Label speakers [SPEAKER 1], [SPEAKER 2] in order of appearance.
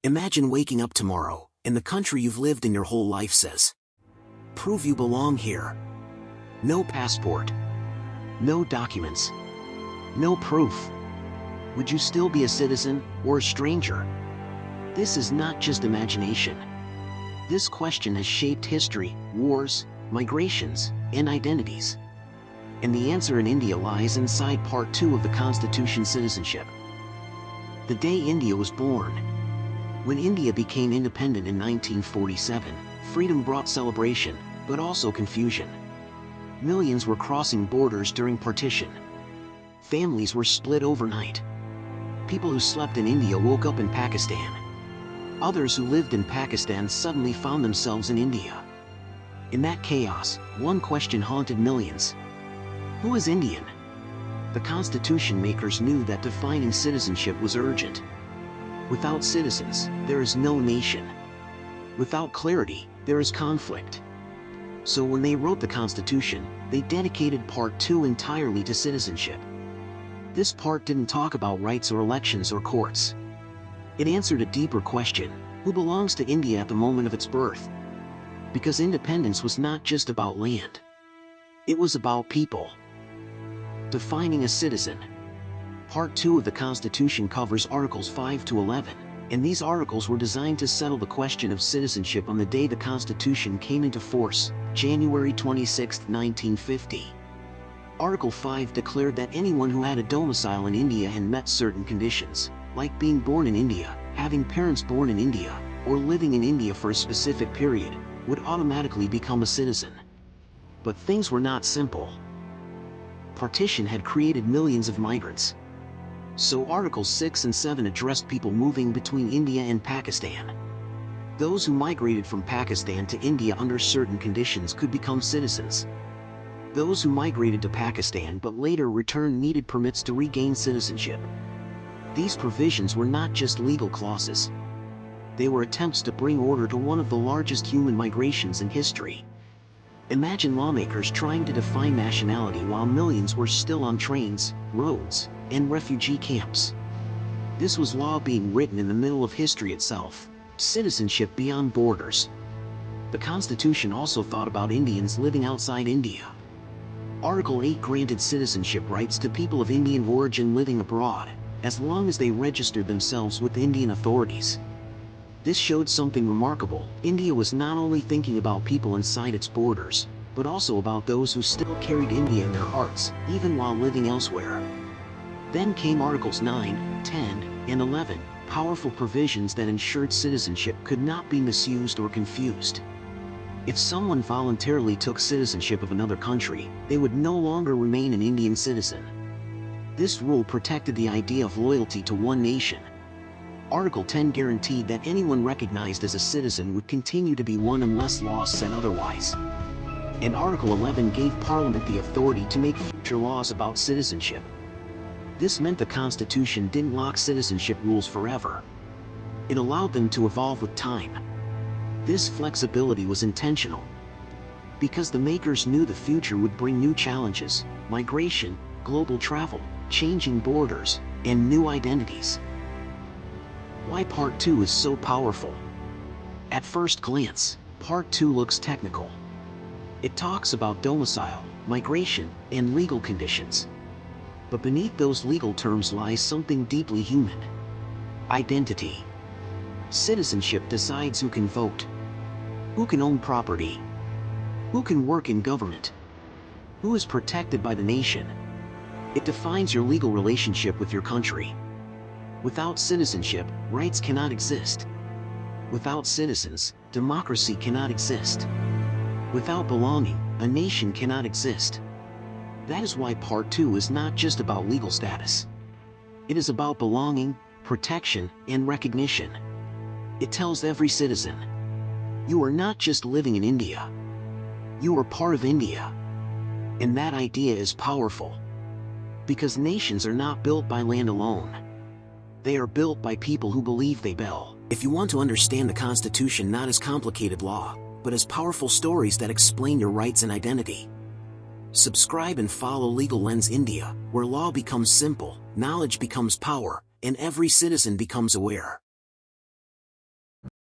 [SPEAKER 1] Imagine waking up tomorrow, and the country you've lived in your whole life says, "Prove you belong here." No passport. No documents. No proof. Would you still be a citizen, or a stranger? This is not just imagination. This question has shaped history, wars, migrations, and identities. And the answer in India lies inside Part 2 of the Constitution: Citizenship. The day India was born. When India became independent in 1947, freedom brought celebration, but also confusion. Millions were crossing borders during partition. Families were split overnight. People who slept in India woke up in Pakistan. Others who lived in Pakistan suddenly found themselves in India. In that chaos, one question haunted millions. Who is Indian? The Constitution makers knew that defining citizenship was urgent. Without citizens, there is no nation. Without clarity, there is conflict. So when they wrote the Constitution, they dedicated Part 2 entirely to citizenship. This part didn't talk about rights or elections or courts. It answered a deeper question: who belongs to India at the moment of its birth? Because independence was not just about land. It was about people. Defining a citizen. Part 2 of the Constitution covers Articles 5 to 11, and these articles were designed to settle the question of citizenship on the day the Constitution came into force, January 26, 1950. Article 5 declared that anyone who had a domicile in India and met certain conditions, like being born in India, having parents born in India, or living in India for a specific period, would automatically become a citizen. But things were not simple. Partition had created millions of migrants. So Articles 6 and 7 addressed people moving between India and Pakistan. Those who migrated from Pakistan to India under certain conditions could become citizens. Those who migrated to Pakistan but later returned needed permits to regain citizenship. These provisions were not just legal clauses. They were attempts to bring order to one of the largest human migrations in history. Imagine lawmakers trying to define nationality while millions were still on trains, roads, and refugee camps. This was law being written in the middle of history itself: citizenship beyond borders. The Constitution also thought about Indians living outside India. Article 8 granted citizenship rights to people of Indian origin living abroad, as long as they registered themselves with Indian authorities. This showed something remarkable. India was not only thinking about people inside its borders, but also about those who still carried India in their hearts, even while living elsewhere. Then came Articles 9, 10, and 11, powerful provisions that ensured citizenship could not be misused or confused. If someone voluntarily took citizenship of another country, they would no longer remain an Indian citizen. This rule protected the idea of loyalty to one nation. Article 10 guaranteed that anyone recognized as a citizen would continue to be one unless laws said otherwise. And Article 11 gave Parliament the authority to make future laws about citizenship. This meant the Constitution didn't lock citizenship rules forever. It allowed them to evolve with time. This flexibility was intentional, because the makers knew the future would bring new challenges: migration, global travel, changing borders, and new identities. Why Part 2 is so powerful? At first glance, Part 2 looks technical. It talks about domicile, migration, and legal conditions. But beneath those legal terms lies something deeply human: identity. Citizenship decides who can vote, who can own property, who can work in government, who is protected by the nation. It defines your legal relationship with your country. Without citizenship, rights cannot exist. Without citizens, democracy cannot exist. Without belonging, a nation cannot exist. That is why Part 2 is not just about legal status. It is about belonging, protection, and recognition. It tells every citizen, you are not just living in India. You are part of India. And that idea is powerful. Because nations are not built by land alone. They are built by people who believe they belong. If you want to understand the Constitution not as complicated law, but as powerful stories that explain your rights and identity, subscribe and follow Legal Lens India, where law becomes simple, knowledge becomes power, and every citizen becomes aware.